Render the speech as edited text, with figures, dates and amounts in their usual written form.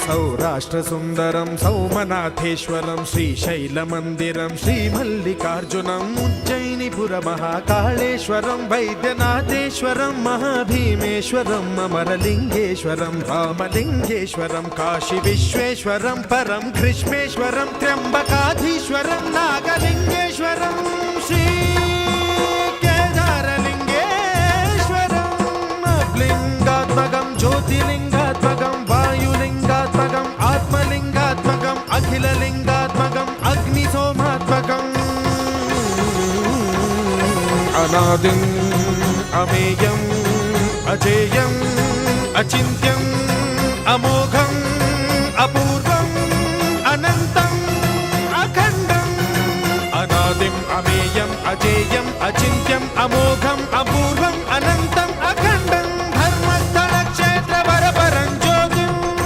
सौराष्ट्रसुन्दरं सौमनाथेश्वरं श्रीशैलमन्दिरं श्रीमल्लिकार्जुनं उज्जयिनीपुरमहाकाळेश्वरं वैद्यनाथेश्वरं महाभीमेश्वरम् अमरलिङ्गेश्वरं रामलिङ्गेश्वरं काशीविश्वेश्वरं परं ग्रीष्मेश्वरं त्र्यम्बकाधीश्वरं नागलिङ्गेश्वरं श्रीकेदारलिङ्गेश्वरं लिङ्गात्मकं ज्योतिलिङ्गात्मकं वायुलिङ्गात्मकम् आत्मलिङ्गात्मकम् अखिललिङ्गात्मकम् अग्निसोमात्मकम् अनादिम् अमेयम् अजेयम् अचिन्त्यम् अमोघम् अपूर्वम् अनन्तम् अखण्डम् अनादिम् अमेयम् अजेयम् अचिन्त्यम् अमोघम्